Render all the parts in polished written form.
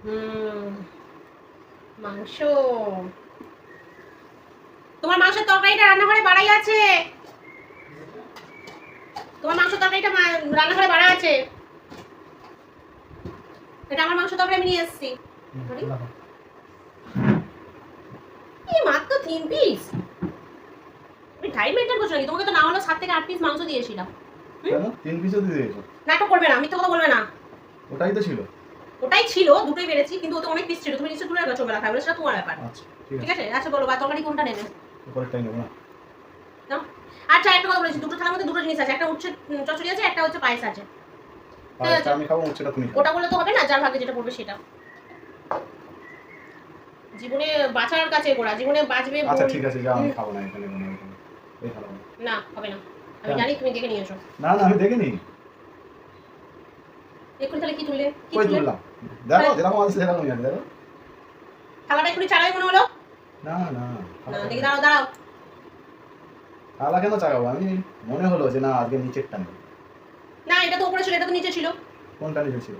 হুম, মাংস। তোমার মাংসের তরকারিটা রান্নাঘরে বাড়াই আছে। তোমার মাংস তরকারিটা রান্নাঘরে বাড়া আছে। এটা আমার মাংস তরকারি আমি নিয়ে এসেছি। এই মাত্র 3 পিস। তুমি টাইম মেনটেন করছো নাকি? তোমাকে তো না হলো 7 থেকে 8 পিস মাংস দিয়েছিলাম। কেন 3 পিসও দিয়ে দিয়েছো? নাটক করবে না, মিথ্যে কথা বলবে না। ওটাই তো ছিল। ওটাই ছিল, দুটোই বেড়েছি, কিন্তু ওতে অনেক পিস ছিল। তুমি নিশ্চয়ই দূরে গেছো বেলা খাবে, সেটা তোমার ব্যাপার। আচ্ছা ঠিক আছে। আচ্ছা বলো, বা তরকারি কোনটা নেবে? পরেরটাই নেব না। নাও। আচ্ছা একটা কথা বলেছি, দুটো থালার মধ্যে দুটো জিনিস আছে, একটা উচ্ছে চচ্চড়ি আছে, একটা হচ্ছে পায়েস আছে। পায়েসটা আমি খাবো, উচ্ছেটা তুমি খাও। ওটা বললে তো হবে না, যার ভাগে যেটা পড়বে সেটা। জীবনে বাঁচার কাছে গোড়া, জীবনে বাঁচবে। আচ্ছা ঠিক আছে, যাও, আমি খাবো না এখানে কোনো এই খাবো না, হবে না। আমি জানি তুমি দেখে নিয়েছো। না না, আমি দেখিনি। এখন তাহলে কি তুললে? কি কই তুললে? তুললাম? দেখো যেরকম আছে সেরকমই আছে, দেখো। থালাটা এখনই চালাই মনে হলো। না না, না, দেখি দাঁড়াও দাঁড়াও। থালা কেন চাগাবো? আমি মনে হলো যে না আজকে নিচেরটা নেব। না, এটা তো উপরে ছিল, এটা তো নিচে ছিল। কোনটা নিচে ছিল?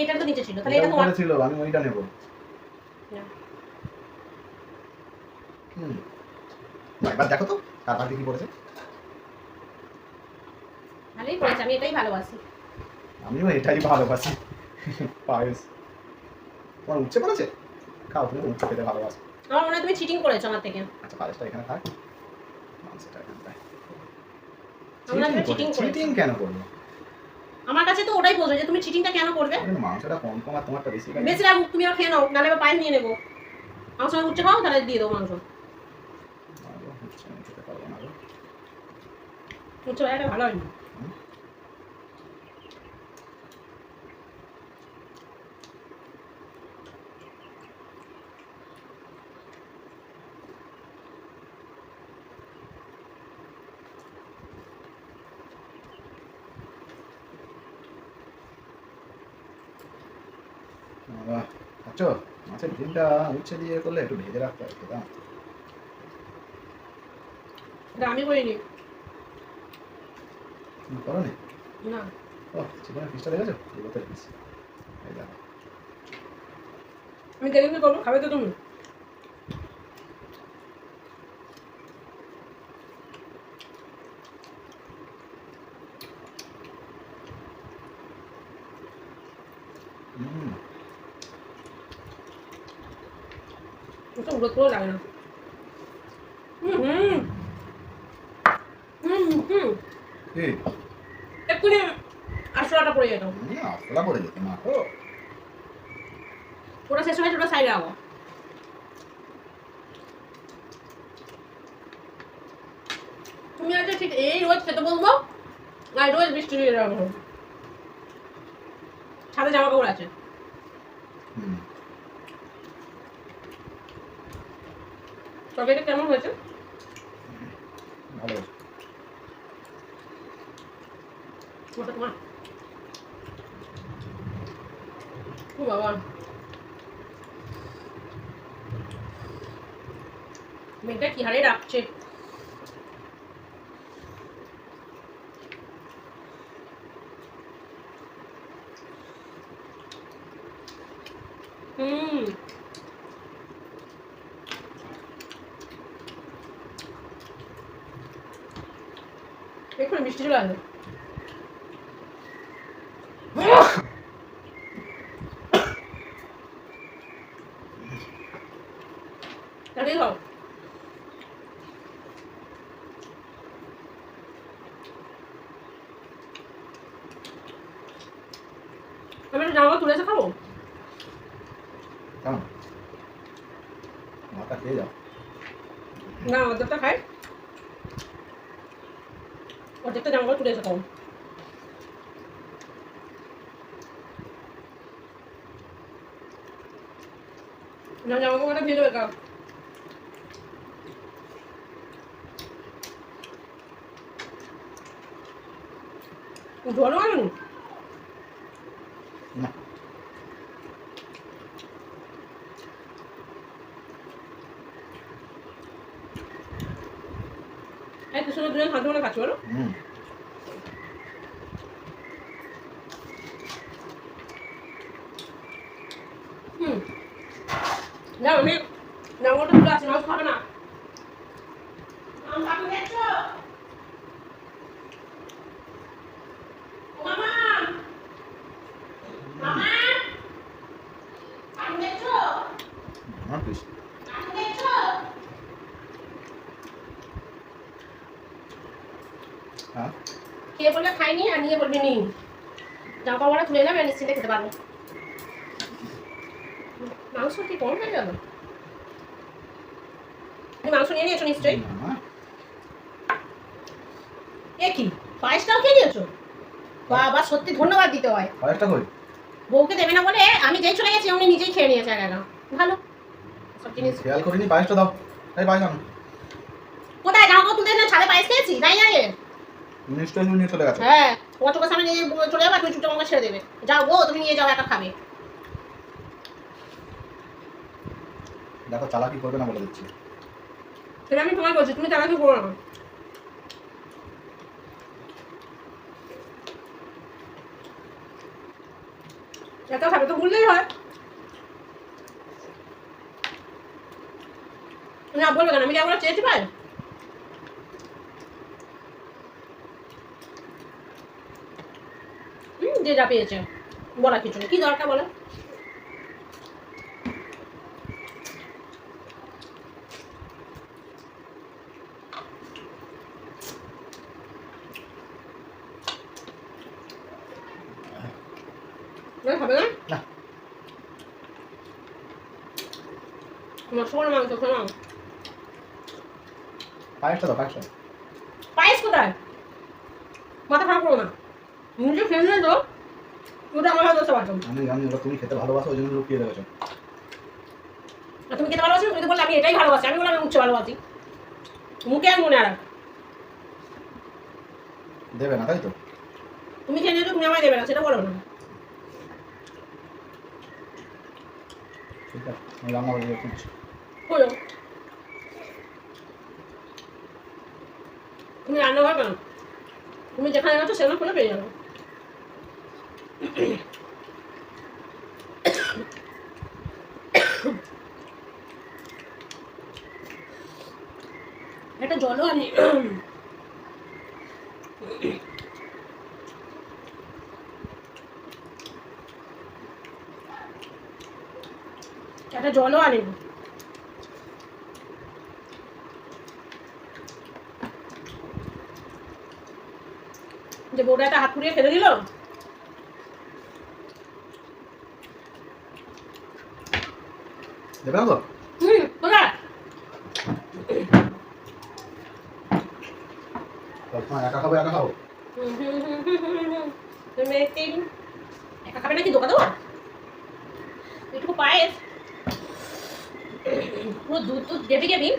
এটা তো নিচে ছিল, তাহলে এটা তোমার উপরে ছিল, আমি ওইটা নেব। না। একবার দেখো তো কার ভাগে কি পড়েছে। ভালোই পড়েছে, আমি এটাই ভালোবাসি। আমিও এটাই ভালোবাসি। পায়েস। তোমার উচ্ছে পড়েছে? খাও, তুমি উচ্ছে খেতে ভালোবাসো। আমার মনে হয় তুমি চিটিং করেছো আমার থেকে। আচ্ছা পায়েসটা এখানে থাক, মাংসটা এখানে থাক। আমরা চিটিং করেছি। চিটিং কেন করবো? আমার কাছে তো ওটাই বলছো যে তুমি চিটিংটা কেন করবে? মাংসটা কম কম আর তোমারটা বেশি লাগে। বেশি রাখুক, তুমি আর খেয়ে নাও, নাহলে আবার পায়েস নিয়ে নেবো। আমার সঙ্গে উচ্ছে খাও, তাহলে দিয়ে দেবো মাংস। খেতে পারবো না। উচ্ছে ভাজাটা ভালো হয়নি। আচ্ছা, মাছের ঝোলটা উচ্ছে দিয়ে করলে একটু ভেজে রাখতে হয় খেতাম। এটা আমি করিনি। করো নি? না। ও চিকেনের পিসটা দেখেছো? এগোতে পিস। এই দেখো। আমি দেখে কি করবো? খাবে তো তুমি। এটা উড়ো করে লাগে না। কি? এক্ষুনি আশোলাটা পড়ে যেত। আশোলা পড়ে যেত না তো। ওটা শেষ হয়েছে, ওটা সাইডে রাখো। তুমি আজকে ঠিক এই রোজ খেতে বলবো, আর রোজ বৃষ্টি দিয়ে রাখবো। সাথে জামা কাপড় আছে। তরকারিটা কেমন হয়েছে? ভালো। ওটা তোমার। ও বাবা, মেয়েটা কি হারে রাখছে। এক্ষুনি বৃষ্টি চলে আসবে। তাহলেই খাও। আমি একটু জামা তুলে এসে খাবো। কেমন? মাথা খেয়ে যাও। না, অর্ধেকটা খাই, অর্ধেকটা জামা তুলে এসে খাবো। না, জামা কাপড়টা ভিজে দেবে। জলও আনুন। না। এই তো সুন্দর দুজন হাতে মনে খাচ্ছি বলো। না আমি নামটা তুলে আসি মাছ খাবে না আম কাটু দেখছো মামা মামা কাটু দেখছো আমার পিস কাটু দেখছো হ্যাঁ কে বললে খাইনি আর নিয়ে বলবি নি জামা কাপড়টা তুলে এলাম আর নিশ্চিন্তে খেতে পারবো মাংস কি কম হয়ে গেল তুমি মাংস নিয়ে নিয়েছো নিশ্চয়ই না এ কি পায়েসটাও খেয়ে নিয়েছো বাবা সত্যি ধন্যবাদ দিতে হয় আরেকটা কই বউকে দেবে না বলে আমি যেই চলে গেছি উনি নিজেই খেয়ে নিয়েছে একা একা ভালো সব জিনিস খেয়াল করিনি পায়েসটা দাও এই পায়েস আনো কোথায় জামা কাপড় তুলতে ছাদে পায়েস খেয়েছি নাই আগে নিশ্চয়ই তুমি নিয়ে চলে গেছো হ্যাঁ তোমার চোখের সামনে নিয়ে চলে যাবে তুমি চুপচাপ আমাকে ছেড়ে দেবে যাও গো তুমি নিয়ে যাও একা খাবে দেখো চালাকি করবে না বলে দিচ্ছি সেটা আমি তোমায় বলছি তুমি চালাকি করো না একা খাবে তো বললেই হয় না বলবে কেন আমি কি একবার চেয়েছি পাই যে যা পেয়েছে বলা কিছু নেই কি দরকার বলো হবে না না মাংস করে মাংস খেয়ে নাও পায়েসটা দাও পায়েসটা পায়েস কোথায় মাথা খারাপ করো না নিজে খেয়ে নিয়ে তো ওটা আমার হাতে বসতে পারতাম আমি জানি ওটা তুমি খেতে ভালোবাসো ওই জন্য লুকিয়ে রেখেছো আর তুমি খেতে ভালোবাসো তুমি তো বললে আমি এটাই ভালোবাসি আমি বললাম আমি উচ্চ ভালোবাসি মুখে আর মনে আর দেবে না তাই তো তুমি খেয়ে নিয়েছো তুমি আমায় দেবে না সেটা বলো না ঠিক আছে আমি রান্না করে দিচ্ছি বলো তুমি রান্না করবে না তুমি যেখানে গেছো সেখানে খুলে পেয়ে যাবে একটা জলও আনি একটা জলও আনি যে বউটা একটা হাত পুড়িয়ে ফেলে দিল দেবে না তো কোথায় তোমার একা খাবো একা খাবো তুমি একা খাবে নাকি দোকান দেবো একটু পায়েস পুরো দুধ দুধ দেবি গেবি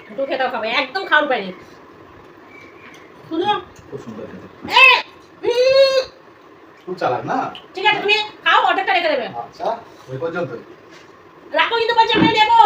একটু খেতেও খাবে একদম খাওয়ার পায়নি শুধু খুব সুন্দর খেতে এ, খুব চালাক না ঠিক আছে তুমি খাও অর্ডারটা রেখে দেবে আচ্ছা ওই পর্যন্ত রাখো কিন্তু বলছি আমি নেবো